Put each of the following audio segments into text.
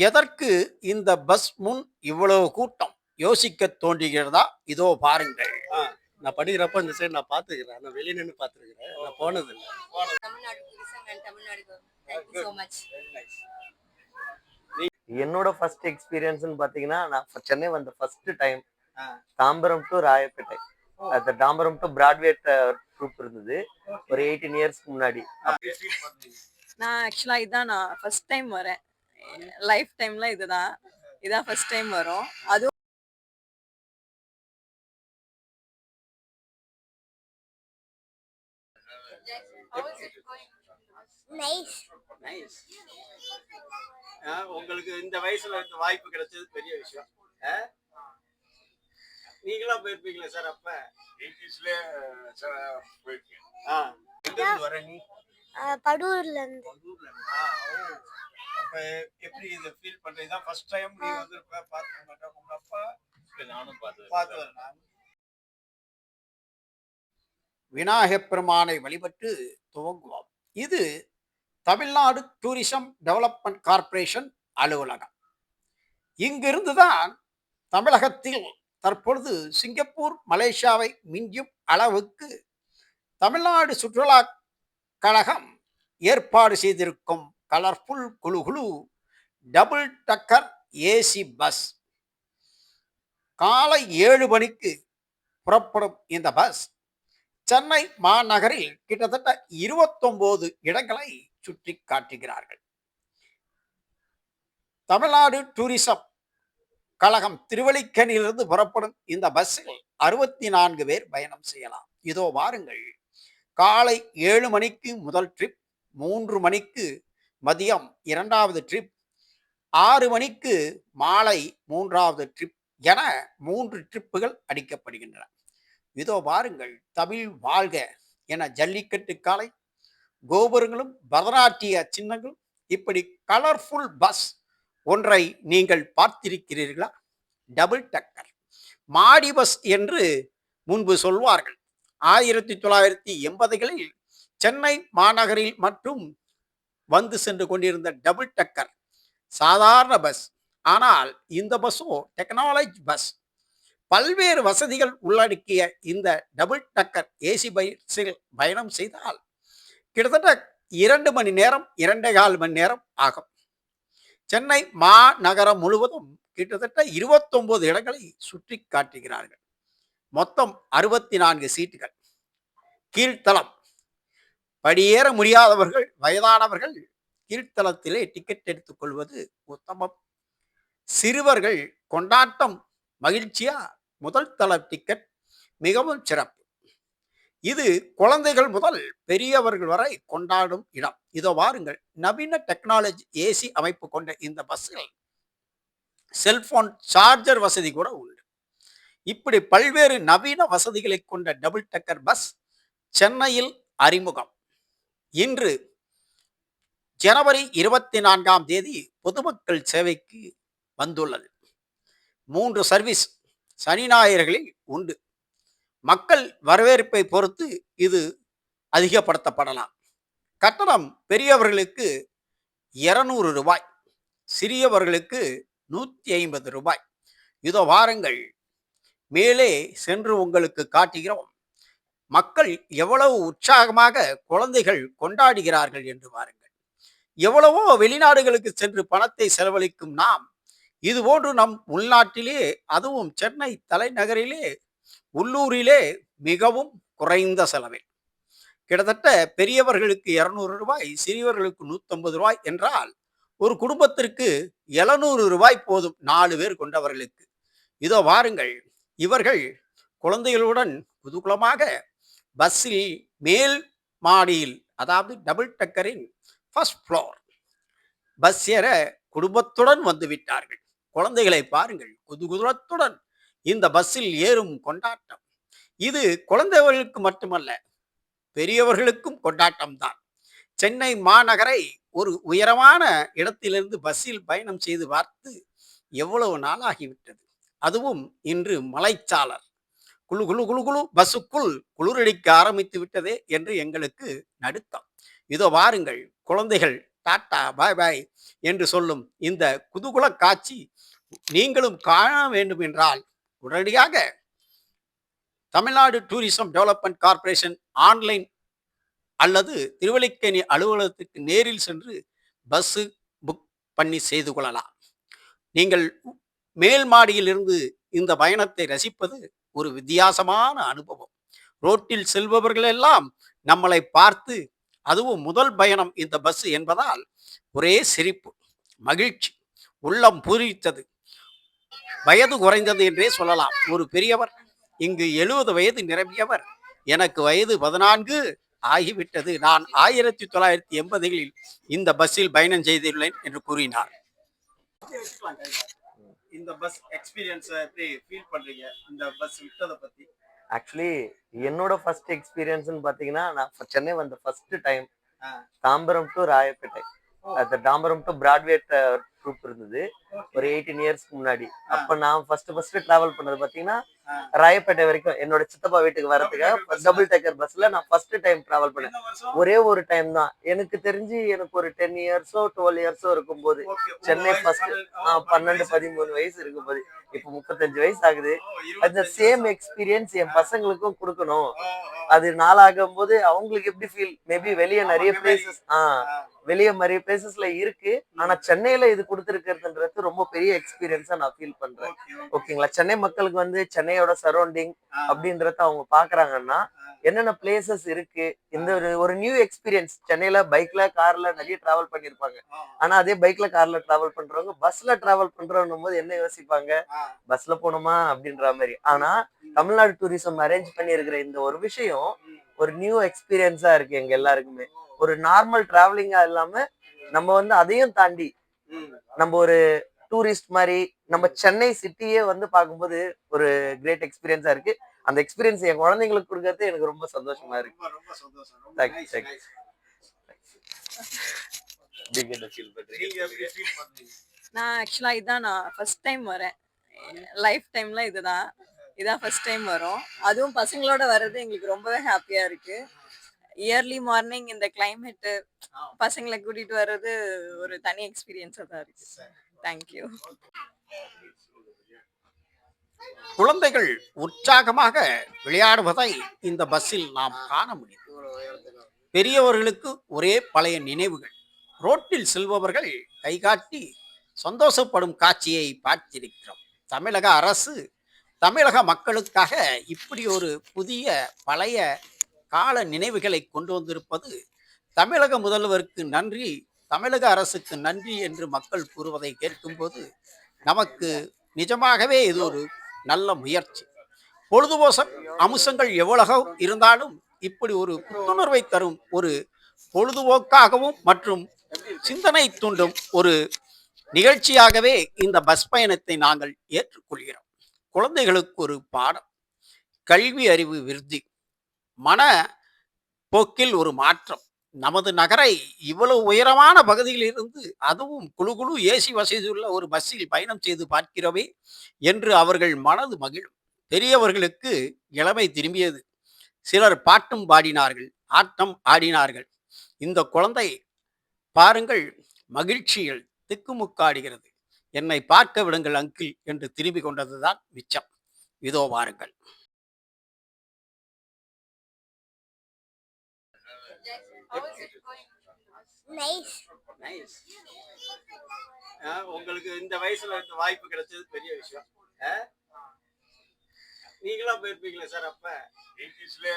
எதற்கு இந்த பஸ் முன் இவ்வளவு கூட்டம் யோசிக்க தோன்றுகிறதா? இதோ பாருங்கள். ஆ, நான் படிக்கிறப்ப இந்த சைடு நான் பார்த்துக்கிறேன். நான் வெளிய நின்னு பார்த்துருக்கிறேன். நான் போனதில்ல. Tamil Nadu tourism and Tamil Nadu government. Thank you so much. என்னோட ஃபர்ஸ்ட் எக்ஸ்பீரியன்ஸ்னு பார்த்தீங்கன்னா, நான் சென்னை வந்த ஃபர்ஸ்ட் டைம் ஆ. தாம்பரம் டு ராயப்பேட்டை. அந்த தாம்பரம் டு பிராட்வே ட்ரூப் இருந்தது ஒரு 18 இயர்ஸ்க்கு முன்னாடி. நான் ஆக்சுவலா இதான் நான் ஃபர்ஸ்ட் டைம் வரேன். லைஃப் டைம்ல இதான் ஃபர்ஸ்ட் டைம் வரும். அதுவும் Nice. நைஸ். உங்களுக்கு இந்த வயசுல இந்த வாய்ப்பு கிடைச்சது பெரிய விஷயம். நீங்களா போயிருப்பீங்களா சார் அப்ப? 80ஸ்ல போயிருக்கேன். எங்க இருந்து வர நீ? படூர்ல இருந்து. படூர்ல இருந்தா? அப்ப எப்படி இத ஃபீல் பண்றீங்க? இதான் ஃபர்ஸ்ட் டைம் நீ வந்திருப்ப, பார்க்க மாட்டேன். உங்க அப்பா நானும் பார்த்து வரேன். விநாயகப் பெருமானை வழிபட்டு துவங்குவோம். இது தமிழ்நாடு டூரிசம் டெவலப்மெண்ட் கார்ப்பரேஷன் அலுவலகம். இங்கிருந்துதான் தமிழகத்தில் தற்பொழுது சிங்கப்பூர், மலேசியாவை மிஞ்சும் அளவுக்கு தமிழ்நாடு சுற்றுலா கழகம் ஏற்பாடு செய்திருக்கும் கலர்ஃபுல் குழு டபுள் டக்கர் ஏசி பஸ். காலை 7 மணிக்கு புறப்படும் இந்த பஸ் சென்னை மாநகரில் கிட்டத்தட்ட 29 இடங்களை சுற்றி காட்டுகிறார்கள். தமிழ்நாடு டூரிசம் கழகம் திருவல்லிக்கேணியிலிருந்து புறப்படும் இந்த பஸ்ஸில் 64 பேர் பயணம் செய்யலாம். இதோ வாருங்கள். காலை 7 மணிக்கு முதல் ட்ரிப், 3 மணிக்கு மதியம் 2வது ட்ரிப், 6 மணிக்கு மாலை 3வது ட்ரிப் என 3 ட்ரிப்புகள் அடிக்கப்படுகின்றன. இதோ பாருங்கள். தமிழ் வாழ்க என ஜல்லிக்கட்டு காலை, கோபுரங்களும் பரதநாட்டிய சின்னங்களும், இப்படி கலர்ஃபுல் பஸ் ஒன்றை நீங்கள் பார்த்திருக்கிறீர்களா? டபுள் டக்கர் மாடி பஸ் என்று முன்பு சொல்வார்கள். 1980களில் சென்னை மாநகரில் மற்றும் வந்து சென்று கொண்டிருந்த டபுள் டக்கர் சாதாரண பஸ். ஆனால் இந்த பஸ்ஸோ டெக்னாலஜி பஸ். பல்வேறு வசதிகள் உள்ளடக்கிய இந்த டபுள் டக்கர் ஏசி பஸ்ஸில் பயணம் செய்தால் கிட்டத்தட்ட 2 மணி நேரம், 2.25 மணி நேரம் ஆகும். சென்னை மாநகரம் முழுவதும் கிட்டத்தட்ட 29 இடங்களை சுற்றி காட்டுகிறார்கள். மொத்தம் 64 சீட்டுகள். கீழ்த்தளம். படியேற முடியாதவர்கள், வயதானவர்கள் கீழ்த்தளத்திலே டிக்கெட் எடுத்துக் கொள்வது உத்தமம். சிறுவர்கள் கொண்டாட்டம் மகிழ்ச்சியா முதல் தள டிக்கெட் மிகவும் சிறப்பு. இது குழந்தைகள் முதல் பெரியவர்கள் வரை கொண்டாடும் இடம். இதோ வாருங்கள். நவீன டெக்னாலஜி ஏசி அமைப்பு கொண்ட இந்த பஸ்ஸில் செல்போன் சார்ஜர் வசதி கூட உண்டு. இப்படி பல்வேறு நவீன வசதிகளை கொண்ட டபுள் டக்கர் பஸ் சென்னையில் அறிமுகம். இன்று ஜனவரி 24ஆம் தேதி பொதுமக்கள் சேவைக்கு வந்துள்ளது. 3 சர்வீஸ் சனி ஞாயிறுகளில் உண்டு. மக்கள் வரவேற்பை பொறுத்து இது அதிகப்படுத்தப்படலாம். கட்டணம் பெரியவர்களுக்கு 200 ரூபாய், சிறியவர்களுக்கு 150 ரூபாய். இதோ வாருங்கள். மேலே சென்று உங்களுக்கு காட்டுகிறோம். மக்கள் எவ்வளவு உற்சாகமாக குழந்தைகள் கொண்டாடுகிறார்கள் என்று பாருங்கள். எவ்வளவோ வெளிநாடுகளுக்கு சென்று பணத்தை செலவழிக்கும் நாம் இதுபோன்று நம் உள்நாட்டிலே, அதுவும் சென்னை தலைநகரிலே, உள்ளூரிலே மிகவும் குறைந்த செலவில் கிட்டத்தட்ட பெரியவர்களுக்கு 200 ரூபாய், சிறியவர்களுக்கு 150 ரூபாய் என்றால் ஒரு குடும்பத்திற்கு 700 ரூபாய் போதும் 4 பேர் கொண்டவர்களுக்கு. இதோ வாருங்கள். இவர்கள் குழந்தைகளுடன் குதூகலமாக பஸ்ஸில் மேல் மாடியில், அதாவது டபுள் டக்கரின் ஃபர்ஸ்ட் ஃப்ளோர் பஸ் ஏற குடும்பத்துடன் வந்து விட்டார்கள். குழந்தைகளை பாருங்கள், குதூகலத்துடன் இந்த பஸ்ஸில் ஏறும் கொண்டாட்டம். இது குழந்தைகளுக்கு மட்டுமல்ல, பெரியவர்களுக்கும் கொண்டாட்டம் தான். சென்னை மாநகரை ஒரு உயரமான இடத்திலிருந்து பஸ்ஸில் பயணம் செய்து பார்த்து எவ்வளவு நாளாகிவிட்டது. அதுவும் இன்று மலைச்சாளர். குழு குழு குழு குழு பஸ்ஸுக்குள் குளிரடிக்க ஆரம்பித்து விட்டதே என்று எங்களுக்கு நடுக்கம். இதோ வாருங்கள். குழந்தைகள் டாட்டா பாய் பாய் என்று சொல்லும் இந்த குதூகல காட்சி நீங்களும் காண வேண்டும் என்றால் உடனடியாக Tamil Nadu tourism development corporation online அல்லது திருவல்லிக்கேணி அலுவலகத்துக்கு நேரில் சென்று பஸ் புக் பண்ணி செய்து கொள்ளலாம். நீங்கள் மேல் மாடியில் இருந்து இந்த பயணத்தை ரசிப்பது ஒரு வித்தியாசமான அனுபவம். ரோட்டில் செல்பவர்கள் எல்லாம் நம்மளை பார்த்து, அதுவும் முதல் பயணம் இந்த பஸ் என்பதால் ஒரே சிரிப்பு, மகிழ்ச்சி, உள்ளம் பூரித்தது. வயது குறைந்தது என்றே சொல்லலாம். ஒரு பெரியவர், இங்கு 70 வயது நிரம்பியவர், எனக்கு வயது 14 ஆகிவிட்டது, நான் 1980களில் இந்த பஸ்ஸில் பயணம் செய்துள்ளேன் என்று கூறினார். இந்த பஸ் எக்ஸ்பீரியன்ஸ் எப்படி ஃபீல் பண்றீங்க இந்த பஸ் விட்டதை பத்தி? ஆக்சுவலி என்னோட ஃபர்ஸ்ட் எக்ஸ்பீரியன்ஸ்னு பாத்தீங்கன்னா, நான் சென்னை வந்த ஃபர்ஸ்ட் டைம் ஆ. தாம்பரம் டு ராயப்பேட்டை. அந்த தாம்பரம் டு பிராட்வே ட்ரூப் இருந்தது ஒரு 18 இயர்ஸ்க்கு முன்னாடி. அப்ப நான் ஃபர்ஸ்ட் டிராவல் பண்ணது பாத்தீங்கன்னா ராயப்பேட்டை வரைக்கும் என்னோட சித்தப்பா வீட்டுக்கு வரதுக்காக டபுள் டேக்கர் பஸ்ல நான் ஃபர்ஸ்ட் டைம் டிராவல் பண்ணேன். என்ன வருஷம்? ஒரே ஒரு டைம் தான். எனக்கு தெரிஞ்சு எனக்கு ஒரு 10 இயர்ஸோ 12 இயர்ஸோ இருக்கும்போது Okay. சென்னை ஃபர்ஸ்ட் 12 13 வயசு இருக்கும்போது, இப்ப 35 வயசு ஆகுது. அந்த சேம் எக்ஸ்பீரியன்ஸ் என் பசங்களுக்கும் கொடுக்கணும். அது நாளாகும் போது அவங்களுக்கு எப்படி ஃபீல், மேபி வெளியே நிறைய பிளேசஸ் வெளியே நிறைய பிளேசஸ்ல இருக்கு, ஆனா சென்னையில இது கொடுத்துருக்கிறதுன்றது ரொம்ப பெரிய எக்ஸ்பீரியன்ஸா நான் ஃபீல் பண்றேன். ஓகேங்களா, சென்னை மக்களுக்கு வந்து சென்னையோட சரௌண்டிங் அப்படின்றத அவங்க பாக்குறாங்கன்னா என்னென்ன பிளேசஸ் இருக்கு, இந்த ஒரு நியூ எக்ஸ்பீரியன்ஸ். சென்னையில பைக்ல கார்ல நிறைய டிராவல் பண்ணிருப்பாங்க, ஆனா அதே பைக்ல கார்ல டிராவல் பண்றவங்க பஸ்ல டிராவல் பண்றோம் போது என்ன யோசிப்பாங்க, பஸ்ல போகணுமா அப்படின்ற மாதிரி. ஆனா தமிழ்நாடு டூரிசம் அரேஞ்ச் பண்ணி இருக்கிற இந்த ஒரு விஷயம் ஒரு நியூ எக்ஸ்பீரியன்ஸா இருக்கு எங்க எல்லாருக்குமே. ஒரு நார்மல் டிராவலிங்கா இல்லாம நம்ம வந்து அதையும் தாண்டி நம்ம ஒரு டூரிஸ்ட் மாதிரி நம்ம சென்னை சிட்டியே வந்து பார்க்கும்போது ஒரு கிரேட் எக்ஸ்பீரியன்ஸா இருக்கு. அந்த எக்ஸ்பீரியன்ஸ் என் குழந்தைங்களுக்கு கொடுக்கறது எனக்கு ரொம்ப சந்தோஷமா இருக்கு. ரொம்ப ரொம்ப சந்தோஷம். ரொம்ப Thank you, nice, thank you. nice. நீங்க என்ன feel பண்றீங்க? நீங்க எப்படி ஃபீல் பண்றீங்க? நான் ஆக்சுவலா இதான் நான் ஃபர்ஸ்ட் டைம் வரேன். லைஃப் டைம்ல இதான் ஃபர்ஸ்ட் டைம் வரும். அதுவும் பசங்களோட வர்றது எங்களுக்கு ரொம்பவே ஹாப்பியா இருக்கு. இயர்லி மார்னிங் இந்த கிளைமேட் பசங்களை கூட்டிட்டு வர்றது ஒரு தனி எக்ஸ்பீரியன்ஸா தான் இருக்கு. தேங்க்யூ. குழந்தைகள் உற்சாகமாக விளையாடுவதை இந்த பஸ்ஸில் நாம் காண முடியும். பெரியவர்களுக்கு ஒரே பழைய நினைவுகள். ரோட்டில் செல்பவர்கள் கைகாட்டி சந்தோஷப்படும் காட்சியை பார்த்திருக்கிறோம். தமிழக அரசு தமிழக மக்களுக்காக இப்படி ஒரு புதிய பழைய கால நினைவுகளை கொண்டு வந்திருப்பது தமிழக முதல்வருக்கு நன்றி, தமிழக அரசுக்கு நன்றி என்று மக்கள் கூறுவதை கேட்கும்போது நமக்கு நிஜமாகவே இது ஒரு நல்ல முயற்சி. பொழுதுபோக்கு அம்சங்கள் எவ்வளவோ இருந்தாலும் இப்படி ஒரு புத்துணர்வை தரும் ஒரு பொழுதுபோக்காகவும் மற்றும் சிந்தனை தூண்டும் ஒரு நிகழ்ச்சியாகவே இந்த பஸ் பயணத்தை நாங்கள் ஏற்றுக்கொள்கிறோம். குழந்தைகளுக்கு ஒரு பாடம், கல்வி அறிவு விருத்தி, மன போக்கில் ஒரு மாற்றம். நமது நகரை இவ்வளவு உயரமான பகுதியில் இருந்து அதுவும் குழு குழு ஏசி வசதியுள்ள ஒரு பஸ்ஸில் பயணம் செய்து பார்க்கிறோமே என்று அவர்கள் மனது மகிழும். பெரியவர்களுக்கு இளமை திரும்பியது. சிலர் பாட்டும் பாடினார்கள், ஆட்டம் ஆடினார்கள். இந்த குழந்தை பாருங்கள் மகிழ்ச்சியில் திக்குமுக்காடுகிறது. என்னை பார்க்க விடுங்கள் அங்கிள் என்று திரும்பி கொண்டதுதான் மிச்சம். இதோ வாருங்கள். உங்களுக்கு இந்த வயசுல இந்த வாய்ப்பு கிடைச்சது பெரிய விஷயம். நீங்களா போயிருப்பீங்களா சார்? அப்ப 80ஸ்ல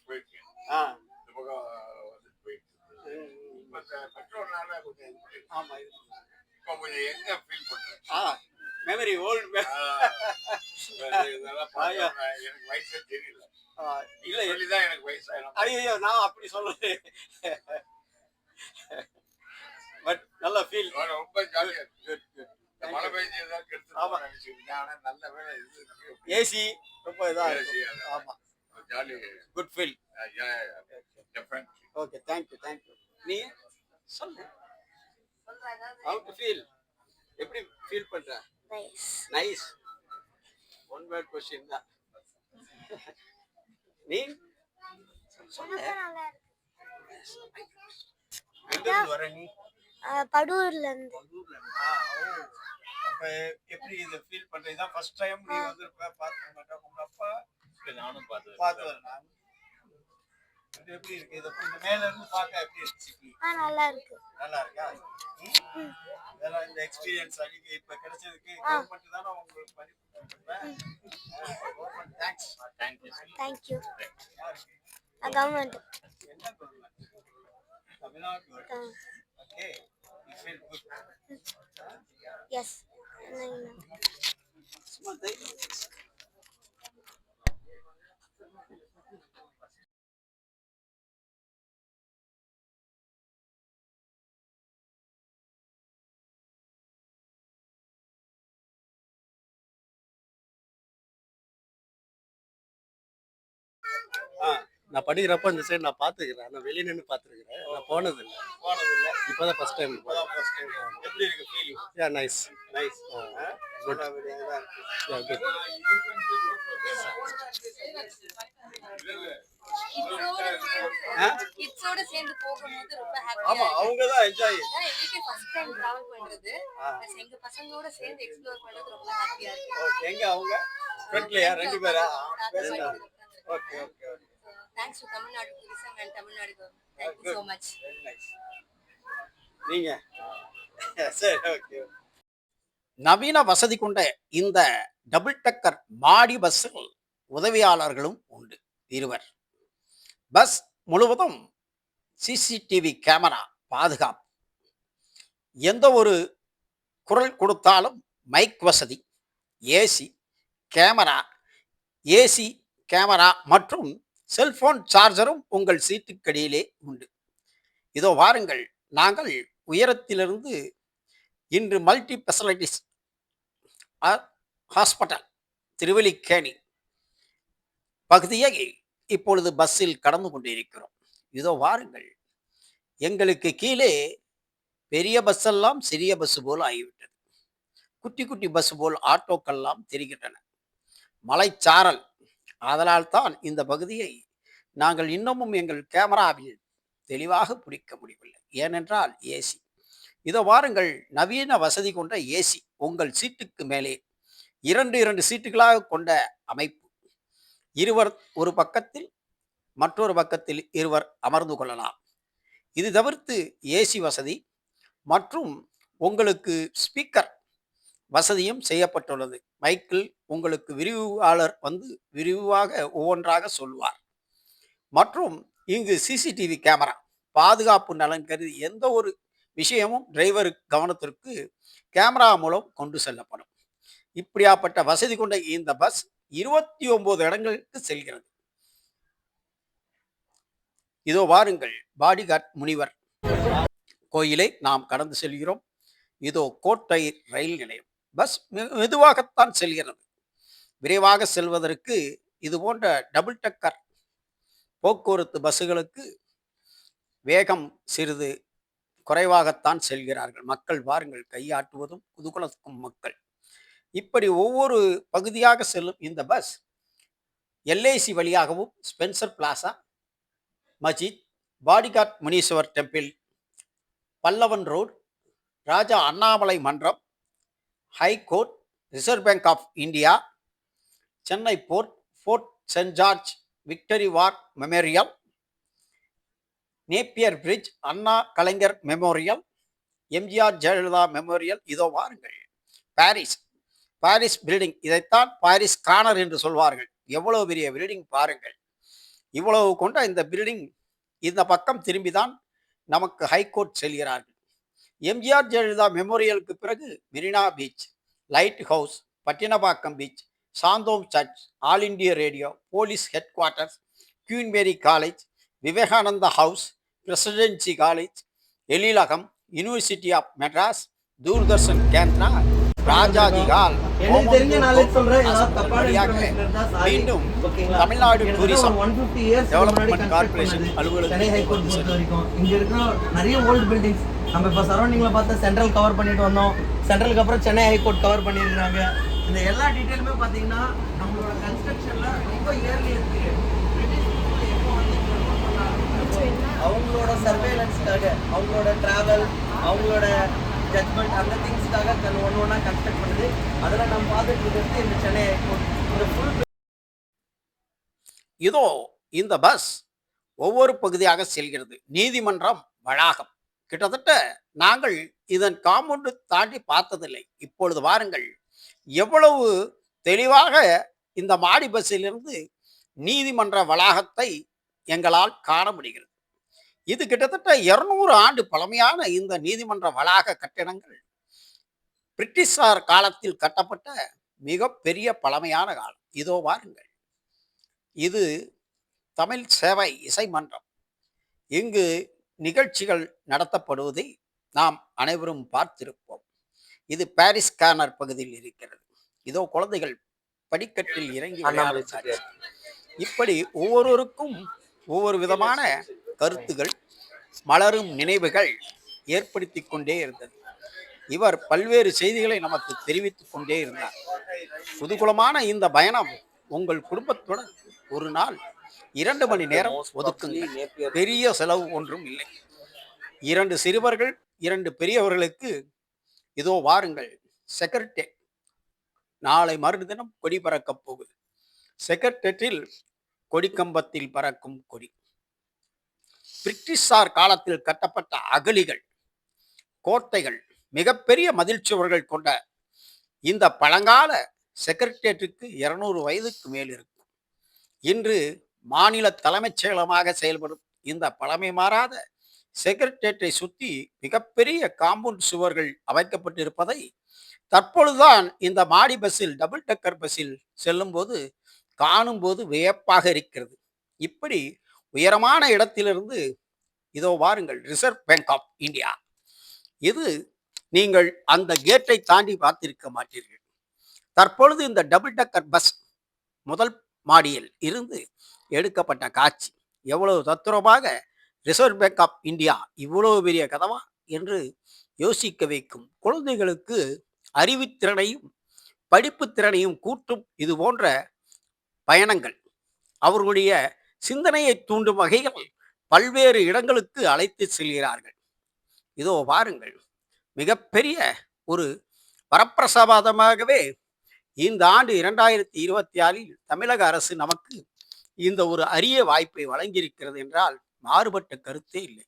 போயிருக்கேன். இந்த பக்கம் வந்து போயிட்டு இப்ப பெட்ரோல்னால கொஞ்சம் இது பண்ணிருக்கேன். ஆமா, இது இப்ப கொஞ்சம் எங்க ஃபீல் பண்றேன். Memory old. இதெல்லாம் பார்த்தா எனக்கு வயசே தெரியல. இல்ல சொல்லிதான் எனக்கு வயசாயிடும். ஐயோ, நான் அப்படி சொல்றேன். பட் நல்ல ஃபீல். ரொம்ப ஜாலியா இருக்கு. மழை பெய்ஞ்சதான் கெடுத்து நினைச்சிருக்கேன். ஆனா நல்ல வேலை இது ஏசி ரொம்ப இதா இருக்கு. ஆமா, jolly good feel. Differently. Okay, thank you. நீ சொல்லு, how to feel? எப்படி ஃபீல் பண்ற? நைஸ். ஒன் வேர்ட் क्वेश्चन தான். நீ சொல்லு. எங்க இருந்து வர நீ? படூர்ல இருந்து. படூர்ல இருந்தா? ஓ. அப்ப எப்படி இத ஃபீல் பண்ற? இதான் ஃபர்ஸ்ட் டைம் நீ வந்திருப்ப, பார்க்க மாட்டே. உங்க அப்பா நானும் பார்த்து வரலாம். இது எப்படி இருக்கு? இந்த மேல இருந்து பார்க்க எப்படி இருக்கு சிட்டி? நல்லா இருக்கு. நல்லா இருக்கா? இதெல்லாம் இந்த எக்ஸ்பீரியன்ஸ் அன்னைக்கு இப்ப கிடைச்சதுக்கு கவர்மெண்ட் தானே உங்களுக்கு பண்ணி கொடுத்தாங்க. Government thanks. Thank you. Government. என்ன government? Tamil Nadu government. Okay. You feel good. Yes. சும்மா தைரியம். நான் படிக்கிறப்ப இந்த சைடு நான் பார்த்துக்கிறேன். நான் வெளியே நின்று பார்த்துருக்கிறேன். நான் போனதில்லை. போனதில்லை. இப்போதான் ஃபர்ஸ்ட் டைம். இப்பதான் first time. எப்படி இருக்கு feeling? Yeah nice. Nice. Good. Yeah good. கிட்ஸோட சேர்ந்து போகும்போது ரொம்ப ஆமா, ஹாப்பியா அவங்க தான் என்ஜாய். எங்களுக்கு ஃபர்ஸ்ட் டைம் டிராவல் பண்றது எங்க பசங்களோட சேர்ந்து எக்ஸ்ப்ளோர் பண்றது ரொம்ப ஹாப்பியா இருக்கு. ஓகே, எங்க அவங்க ஃப்ரெண்ட்லியா ரெண்டு பேரா? Okay okay okay. Thanks to Tamil Nadu tourism and Tamil Nadu government. Thank you so much. Very nice. நீங்க சரி, ஓகே. நவீன வசதி கொண்ட இந்த டபுள் டக்கர் மாடி பஸ்ஸில் உதவியாளர்களும் உண்டு, இருவர். பஸ் முழுவதும் சிசிடிவி கேமரா பாதுகாப்பு. எந்த ஒரு குரல் கொடுத்தாலும் மைக் வசதி, ஏசி கேமரா மற்றும் செல்போன் சார்ஜரும் உங்கள் சீட்டுக்கடியிலே உண்டு. இதோ வாருங்கள், நாங்கள் உயரத்திலிருந்து இன்று மல்டி ஸ்பெஷாலிட்டிஸ் ஹாஸ்பிட்டல் திருவல்லிக்கேணி பகுதியை இப்பொழுது பஸ்ஸில் கடந்து கொண்டிருக்கிறோம். இதோ வாருங்கள், எங்களுக்கு கீழே பெரிய பஸ் எல்லாம் சிறிய பஸ் போல் ஆகிவிட்டது. குட்டி குட்டி பஸ் போல் ஆட்டோக்கெல்லாம் தெரிகின்றன. மலைச்சாரல். அதனால் தான் இந்த பகுதியை நாங்கள் இன்னமும் எங்கள் கேமராவில் தெளிவாக பிடிக்க முடியவில்லை. ஏனென்றால் ஏசி. இதோ வாருங்கள், நவீன வசதி கொண்ட ஏசி. உங்கள் சீட்டுக்கு மேலே இரண்டு சீட்டுகளாக கொண்ட அமைப்பு. இருவர் ஒரு பக்கத்தில், மற்றொரு பக்கத்தில் இருவர் அமர்ந்து கொள்ளலாம். இது தவிர்த்து ஏசி வசதி மற்றும் உங்களுக்கு ஸ்பீக்கர் வசதியும் செய்யப்பட்டுள்ளது. மைக்கில் உங்களுக்கு விரிவாளர் வந்து விரிவாக ஒவ்வொன்றாக சொல்வார். மற்றும் இங்கு சிசிடிவி கேமரா பாதுகாப்பு நலன் கருதி எந்த ஒரு விஷயமும் டிரைவர் கவனத்திற்கு கேமரா மூலம் கொண்டு செல்லப்படும். இப்படியாப்பட்ட வசதி கொண்ட இந்த பஸ் 29 இடங்களுக்கு செல்கிறது. இதோ வாருங்கள், பாடிகார்ட் முனிவர் கோயிலை நாம் கடந்து செல்கிறோம். இதோ கோட்டை ரயில் நிலையம். பஸ் மெதுவாகத்தான் செல்கிறது. விரைவாக செல்வதற்கு இது போன்ற டபுள் டக்கர் போக்குவரத்து பஸ்ஸுகளுக்கு வேகம் சிறிது குறைவாகத்தான் செல்கிறார்கள். மக்கள் பாருங்கள், கையாட்டுவதும் குதூகலிக்கும் மக்கள். இப்படி ஒவ்வொரு பகுதியாக செல்லும் இந்த பஸ் எல்ஐசி வழியாகவும் Spencer Plaza, Majid, Bodyguard Muneeswar Temple, Pallavan Road, Raja Annamalai Mandram, High Court, Reserve Bank of India, Chennai Port, Fort Saint George, Victory War Memorial, Napier Bridge, Anna Kalaignar Memorial, MGR Jayalalithaa Memorial. இதோ வாருங்கள், பாரிஸ் பில்டிங். இதைத்தான் பாரிஸ் கார்னர் என்று சொல்வார்கள். எவ்வளவு பெரிய பில்டிங் பாருங்கள். இவ்வளவு கொண்ட இந்த பில்டிங், இந்த பக்கம் திரும்பிதான் நமக்கு ஹைகோர்ட் செல்கிறார்கள். எம்ஜிஆர் ஜெயலலிதா மெமோரியலுக்கு பிறகு Marina beach, lighthouse, Pattinapakkam beach, Santhome church, All India Radio, police headquarters, Queen Mary college, Vivekananda house, Presidency College, Ezhilagam, University of Madras, Doordarshan Kendra, Rajaji hall, மீண்டும் தமிழ்நாடு டூரிசம் டெவலப்மெண்ட் கார்பரேஷன் அலுவலகம். இங்க இருக்கிற நிறைய ஓல்டு பில்டிங்ஸ் நம்ம இப்ப சரௌண்டிங்ல பார்த்தா சென்ட்ரல் கவர் பண்ணிட்டு வந்தோம். சென்ட்ரலுக்கு அப்புறம் சென்னை ஹைகோர்ட் கவர் பண்ணியிருக்காங்க. இந்த எல்லா டீட்டெயிலுமே பாத்தீங்கன்னா நம்மளோட கன்ஸ்ட்ரக்ஷன்ல ரொம்ப இயர்லி இருக்கு. அவங்களோட சர்வேலன்ஸ்க்காக அவங்களோட டிராவல், அவங்களோட ஜட்மெண்ட், அந்த திங்ஸ்க்காக ஒன்று ஒன்றா கன்ஸ்ட்ரக்ட் பண்ணுது. அதில் நம்ம பார்த்துட்டு இருக்கிறது இந்த சென்னை ஏர்போர்ட். இந்த ஃபுல் இதோ இந்த பஸ் ஒவ்வொரு பகுதியாக செல்கிறது. நீதிமன்றம் வளாகம். கிட்டத்தட்ட நாங்கள் இதன் காம்பவுண்டு தாண்டி பார்த்ததில்லை. இப்பொழுது வாருங்கள், எவ்வளவு தெளிவாக இந்த மாடி பஸ்ஸிலிருந்து நீதிமன்ற வளாகத்தை எங்களால் காண முடிகிறது. இது கிட்டத்தட்ட 200 ஆண்டு பழமையான இந்த நீதிமன்ற வளாக கட்டிடங்கள் பிரிட்டிஷார் காலத்தில் கட்டப்பட்ட மிக பெரிய பழமையான காலம். இதோ வாருங்கள், இது தமிழ் சேவை இசை மன்றம். இங்கு நிகழ்ச்சிகள் நடத்தப்படுவதை நாம் அனைவரும் பார்த்திருப்போம். இது பாரிஸ் கார்னர் பகுதியில் இருக்கிறது. இதோ குழந்தைகள் படிக்கட்டில் இறங்கி விளையாடும் காட்சி. இப்படி ஒவ்வொருவருக்கும் ஒவ்வொரு விதமான கருத்துகள், மலரும் நினைவுகள் ஏற்படுத்தி கொண்டே இருந்தது. இவர் பல்வேறு செய்திகளை நமக்கு தெரிவித்துக் கொண்டே இருந்தார். குதூகலமான இந்த பயணம் உங்கள் குடும்பத்துடன் ஒரு நாள் 2 மணி நேரம் ஒதுக்குங்கள். பெரிய செலவு ஒன்றும் இல்லை. 2 சிறுவர்கள் 2 பெரியவர்களுக்கு இதோ வாருங்கள். செக்ரட்டேரியட் நாளை மறுதினம் கொடி பறக்கப் போகுது. செக்ரட்டேரியட்டில் கொடிக்கம்பத்தில் பறக்கும் கொடி. பிரிட்டிஷார் காலத்தில் கட்டப்பட்ட அகழிகள், கோட்டைகள், மிகப்பெரிய மதில் சுவர்கள் கொண்ட இந்த பழங்கால செக்ரட்டேரியட்டுக்கு 200 வயதுக்கு மேல் இருக்கும். இன்று மாநில தலைமைச் செயலகமாக செயல்படும் இந்த பழமை மாறாத செக்ரட்டேரியட்டை சுற்றி மிகப்பெரிய காம்பவுண்ட் சுவர்கள் அமைக்கப்பட்டிருப்பதை தற்பொழுதுதான் இந்த மாடி பஸ்ஸில், டபுள் டக்கர் பஸ்ஸில் செல்லும் போது காணும்போது வியப்பாக இருக்கிறது. இப்படி உயரமான இடத்திலிருந்து இதோ வாருங்கள், ரிசர்வ் பேங்க் ஆஃப் இந்தியா. இது நீங்கள் அந்த கேட்டை தாண்டி பார்த்திருக்க மாட்டீர்கள். தற்பொழுது இந்த டபுள் டக்கர் பஸ் முதல் மாடியில் இருந்து எடுக்கப்பட்ட காட்சி எவ்வளவு தத்துரமாக ரிசர்வ் பேங்க் ஆஃப் இந்தியா இவ்வளவு பெரிய கதவா என்று யோசிக்க வைக்கும். குழந்தைகளுக்கு அறிவுத்திறனையும் படிப்பு திறனையும் கூட்டும் இது போன்ற பயணங்கள் அவர்களுடைய சிந்தனையை தூண்டும் வகையில் பல்வேறு இடங்களுக்கு அழைத்து செல்கிறார்கள். இதோ பாருங்கள், மிகப்பெரிய ஒரு வரப்பிரசாதமாகவே இந்த ஆண்டு 2026 தமிழக அரசு நமக்கு இந்த ஒரு அரிய வாய்ப்பை வழங்கியிருக்கிறது என்றால் மாறுபட்ட கருத்தே இல்லை.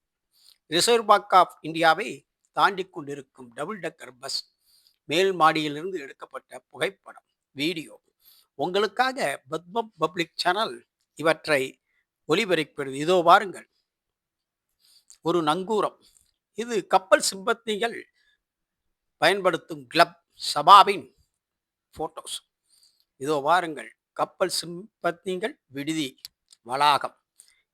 ரிசர்வ் பேங்க் ஆஃப் இந்தியாவை தாண்டி கொண்டிருக்கும் டபுள் டக்கர் பஸ் மேல் மாடியிலிருந்து எடுக்கப்பட்ட புகைப்படம், வீடியோ உங்களுக்காக பத்மம் பப்ளிக் சேனல் இவற்றை ஒளிபரப்பிடுது. இதோ பாருங்கள், ஒரு நங்கூரம். இது கப்பல் சிம்பந்திகள் பயன்படுத்தும் கிளப் சபாவின் போட்டோஸ். இதோ பாருங்கள், கப்பல் சிம்பந்திகள் விடுதி வளாகம்.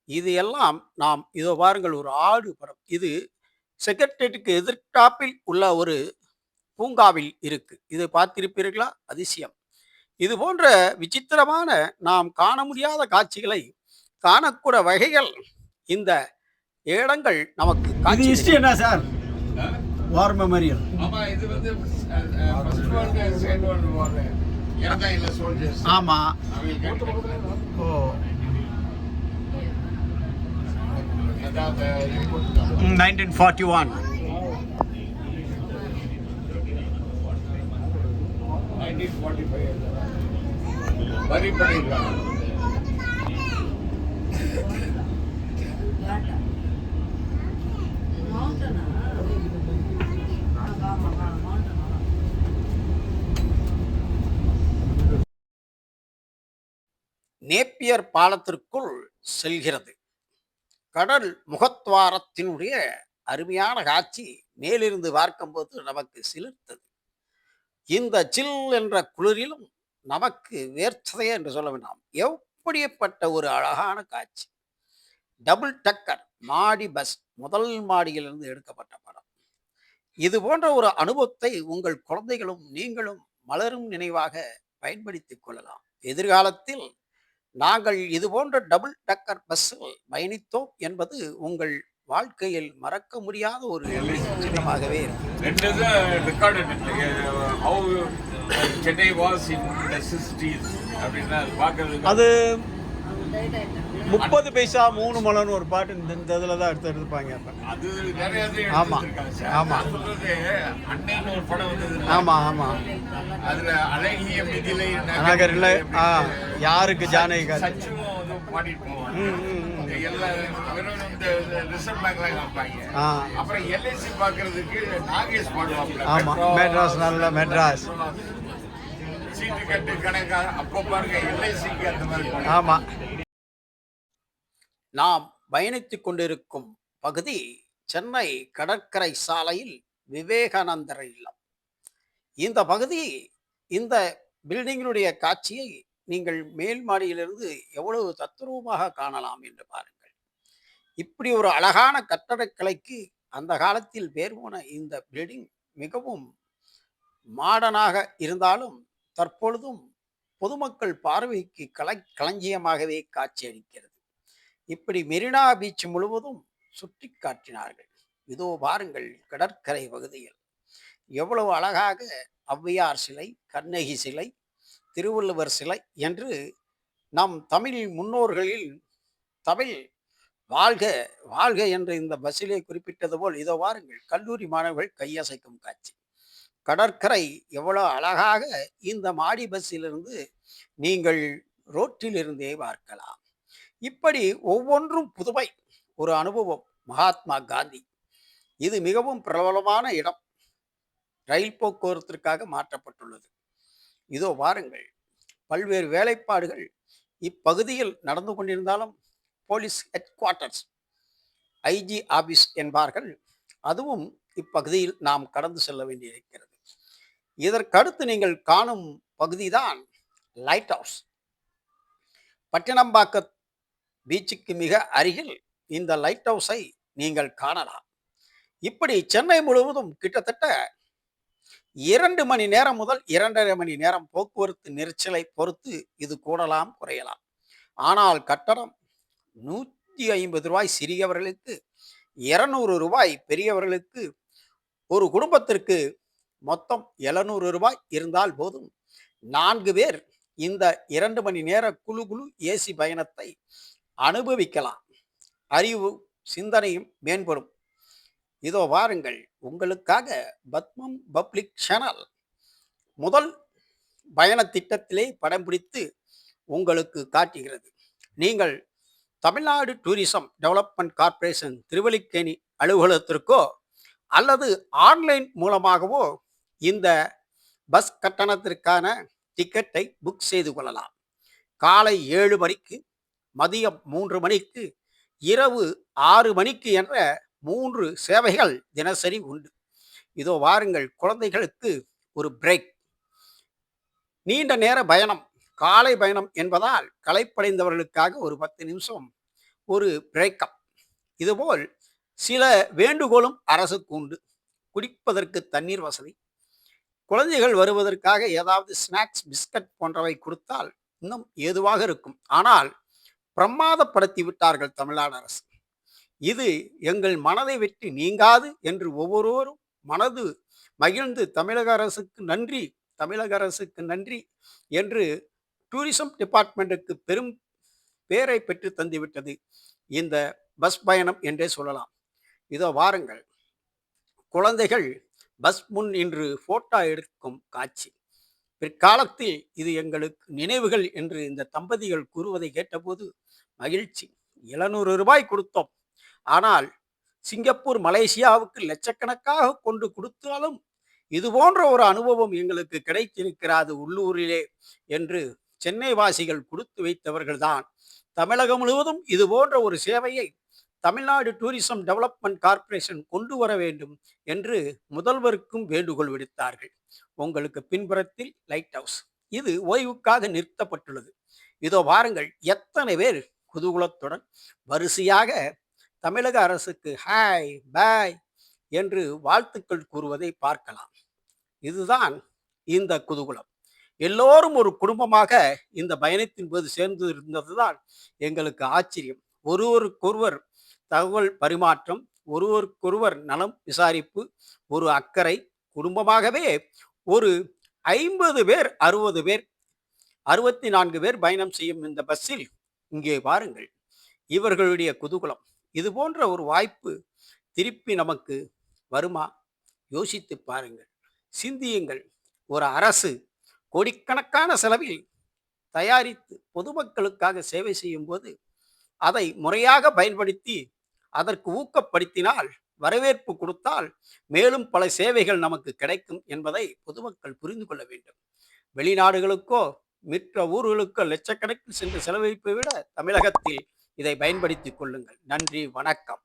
இது எல்லாம் நாம் இதோ பாருங்கள், ஒரு ஆடு படம். இது செக்ரட்டேரியட்டுக்கு எதிர்த்தாப்பில் உள்ள ஒரு பூங்காவில் இருக்கு. இது பார்த்திருப்பீர்களா? அதிசயம். இது போன்ற விசித்திரமான நாம் காண முடியாத காட்சிகளை காணக்கூட வகைகள் இந்த இடங்கள் நமக்கு காட்சி. ஹிஸ்டரி என்ன சார்? வார் மெமோரியல். ஆமா, இது வந்து first world second world war இறந்தாயில சோல்ஜர்ஸ். ஆமா. ஓ, அதாவது 1941. 1945 வரி பண்ணிருக்காங்க. நேப்பியர் பாலத்திற்குள் செல்கிறது. கடல் முகத்வாரத்தினுடைய அருமையான காட்சி மேலிருந்து பார்க்கும்போது நமக்கு சிலிர்த்தது. இந்த சில் என்ற குளிரிலும் நமக்கு வேர்ச்சதையே என்று சொல்ல வேண்டாம். எப்படிப்பட்ட ஒரு அழகான காட்சி. டபுள் டக்கர் மாடி பஸ் முதல் மாடியிலிருந்து எடுக்கப்பட்ட படம். இது போன்ற ஒரு அனுபவத்தை உங்கள் குழந்தைகளும் நீங்களும் மலரும் நினைவாக பயன்படுத்திக் கொள்ளலாம். எதிர்காலத்தில் நாங்கள் இது போன்ற டபுள் டக்கர் பஸ்ஸில் பயணித்தோம் என்பது உங்கள் வாழ்க்கையில் மறக்க முடியாத ஒரு சின்னமாகவே இருக்கு. ரெண்டு recorded how Chennai was in the 60s அப்படினா பார்க்கிறது. அது 30 பைசா 3 மலர்னு ஒரு பாட்டு இந்த இதில் தான் எடுத்துப்பாங்க அப்போ. அது நிறைய இது ஆமா. எடுத்திருக்காங்க சார். ஆமா. நான் சொல்றது அன்னைன்னு ஒரு படம் வந்தது. ஆமாம் ஆமாம். அதுல அழகிய மிதிலை நகரில் யாருக்கு ஜானகி சச்சுவும் அதுவும் பாடிட்டு போவாங்க. எல்லா வெறும் இந்த ரிசர்வ் பேங்க்ல காப்பாங்க. ஆ அப்புறம் எல்ஐசி பாக்குறதுக்கு நாகேஷ் பாடுவாங்க. ஆமாம். மெட்ராஸ் நல்ல மெட்ராஸ். சீட்டு கட்டு கணக்கா அப்போ பாருங்க எல்ஐசிக்கு அந்த மாதிரி பாடுவாங்க. ஆமாம். நாம் பயணித்துக் கொண்டிருக்கும் பகுதி சென்னை கடற்கரை சாலையில் விவேகானந்தர் இல்லம். இந்த பகுதி, இந்த பில்டிங்கினுடைய காட்சியை நீங்கள் மேல் மாடியிலிருந்து எவ்வளவு தத்ரூபமாக காணலாம் என்று பாருங்கள். இப்படி ஒரு அழகான கட்டடக்கலைக்கு அந்த காலத்தில் பேர் போன இந்த பில்டிங் மிகவும் மாடர்னாக இருந்தாலும் தற்பொழுதும் பொதுமக்கள் பார்வைக்கு களஞ்சியமாகவே காட்சியளிக்கிறது. இப்படி மெரினா பீச் முழுவதும் சுற்றி காட்டினார்கள். இதோ பாருங்கள், கடற்கரை பகுதியில் எவ்வளவு அழகாக ஔவையார் சிலை, கண்ணகி சிலை, திருவள்ளுவர் சிலை என்று நம் தமிழ் முன்னோர்களில் தமிழ் வாழ்க வாழ்க என்று இந்த பஸ்ஸிலே குறிப்பிட்டது போல் இதோ பாருங்கள், கல்லூரி மாணவர்கள் கையசைக்கும் காட்சி. கடற்கரை எவ்வளவு அழகாக இந்த மாடி பஸ்ஸிலிருந்து நீங்கள் ரோட்டிலிருந்தே பார்க்கலாம். இப்படி ஒவ்வொன்றும் புதுமை, ஒரு அனுபவம். மகாத்மா காந்தி, இது மிகவும் பிரபலமான இடம், ரயில் போக்குவரத்திற்காக மாற்றப்பட்டுள்ளது. இதோ பாருங்கள், பல்வேறு வேலைப்பாடுகள் இப்பகுதியில் நடந்து கொண்டிருந்தாலும் police head quarters, IG office என்பார்கள், அதுவும் இப்பகுதியில் நாம் கடந்து செல்ல வேண்டியிருக்கிறது. இதற்கடுத்து நீங்கள் காணும் பகுதிதான் லைட் ஹவுஸ். பட்டினம்பாக்கம் பீச்சுக்கு மிக அருகில் இந்த லைட் ஹவுஸை நீங்கள் காணலாம். இப்படி சென்னை முழுவதும் கிட்டத்தட்ட 2 மணி நேரம் முதல் 2.5 மணி நேரம் போக்குவரத்து நெரிசலை பொறுத்து இது கூடலாம் குறையலாம். ஆனால் கட்டணம் 150 ரூபாய் சிறியவர்களுக்கு, 200 ரூபாய் பெரியவர்களுக்கு. ஒரு குடும்பத்திற்கு மொத்தம் 700 ரூபாய் இருந்தால் போதும். 4 பேர் இந்த 2 மணி நேர குழு ஏசி பயணத்தை அனுபவிக்கலாம். அறிவு சிந்தனையும் மேம்படும். இதோ வாருங்கள், உங்களுக்காக பத்மம் பப்ளிக் சேனல் முதல் பயண திட்டத்திலே படம் பிடித்து உங்களுக்கு காட்டுகிறது. நீங்கள் Tamil Nadu tourism development corporation Thiruvallikeni அலுவலகத்திற்கோ அல்லது ஆன்லைன் மூலமாகவோ இந்த பஸ் கட்டணத்திற்கான டிக்கெட்டை புக் செய்து கொள்ளலாம். காலை 7 மணிக்கு, மதியம் 3 மணிக்கு, இரவு 6 மணிக்கு என்ற 3 சேவைகள் தினசரி உண்டு. இதோ வாருங்கள், குழந்தைகளுக்கு ஒரு பிரேக். நீண்ட நேர பயணம், காலை பயணம் என்பதால் களைப்படைந்தவர்களுக்காக ஒரு 10 நிமிஷம் ஒரு பிரேக்கப். இதுபோல் சில வேண்டுகோளும் அரசுக்கு உண்டு. குடிப்பதற்கு தண்ணீர் வசதி, குழந்தைகள் வருவதற்காக ஏதாவது ஸ்நாக்ஸ், பிஸ்கட் போன்றவை கொடுத்தால் இன்னும் ஏதுவாக இருக்கும். ஆனால் பிரமாதப்படுத்தி விட்டார்கள் தமிழ்நாடு அரசு. இது எங்கள் மனதை விட்டு நீங்காது என்று ஒவ்வொருவரும் மனது மகிழ்ந்து தமிழக அரசுக்கு நன்றி, தமிழக அரசுக்கு நன்றி என்று டூரிசம் டிபார்ட்மெண்ட்டுக்கு பெரும் பேரை பெற்று தந்துவிட்டது இந்த பஸ் பயணம் என்றே சொல்லலாம். இதோ வாருங்கள், குழந்தைகள் பஸ் முன் இன்று போட்டோ எடுக்கும் காட்சி. பிற்காலத்தில் இது எங்களுக்கு நினைவுகள் என்று இந்த தம்பதிகள் கூறுவதை கேட்டபோது மகிழ்ச்சி. 700 ரூபாய் கொடுத்தோம், ஆனால் சிங்கப்பூர், மலேசியாவுக்கு லட்சக்கணக்காக கொண்டு கொடுத்தாலும் இது போன்ற ஒரு அனுபவம் எங்களுக்கு கிடைத்திருக்கிறது உள்ளூரிலே என்று சென்னை வாசிகள் கொடுத்து வைத்தவர்கள்தான். தமிழகம் முழுவதும் இது போன்ற ஒரு சேவையை தமிழ்நாடு டூரிசம் டெவலப்மெண்ட் கார்ப்பரேஷன் கொண்டு வர வேண்டும் என்று முதல்வருக்கும் வேண்டுகோள் விடுத்தார்கள். உங்களுக்கு பின்புறத்தில் லைட் ஹவுஸ், இது ஓய்வுக்காக நிறுத்தப்பட்டுள்ளது. இதோ பாருங்கள், எத்தனை பேர் குதூகலத்துடன் வரிசையாக தமிழக அரசுக்கு ஹாய் பாய் என்று வாழ்த்துக்கள் கூறுவதை பார்க்கலாம். இதுதான் இந்த குதூகலம். எல்லோரும் ஒரு குடும்பமாக இந்த பயணத்தின் போது சேர்ந்து இருந்ததுதான் எங்களுக்கு ஆச்சரியம். ஒருவருக்கொருவர் தகவல் பரிமாற்றம், ஒருவருக்கொருவர் நலம் விசாரிப்பு, ஒரு அக்கறை. குடும்பமாகவே ஒரு 50 பேர், 60 பேர், 64 பேர் பயணம் செய்யும் இந்த பஸ்ஸில் இங்கே பாருங்கள், இவர்களுடைய குதூகலம். இது போன்ற ஒரு வாய்ப்பு திருப்பி நமக்கு வருமா? யோசித்து பாருங்கள், சிந்தியுங்கள். ஒரு அரசு கோடிக்கணக்கான செலவில் தயாரித்து பொதுமக்களுக்காக சேவை செய்யும் போது அதை முறையாக பயன்படுத்தி அதற்கு ஊக்கப்படுத்தினால், வரவேற்பு கொடுத்தால் மேலும் பல சேவைகள் நமக்கு கிடைக்கும் என்பதை பொதுமக்கள் புரிந்து கொள்ள வேண்டும். வெளிநாடுகளுக்கோ மற்ற ஊர்களுக்கோ லட்சக்கணக்கில் சென்று செலவழிப்பை விட தமிழகத்தில் இதை பயன்படுத்திக் கொள்ளுங்கள். நன்றி, வணக்கம்.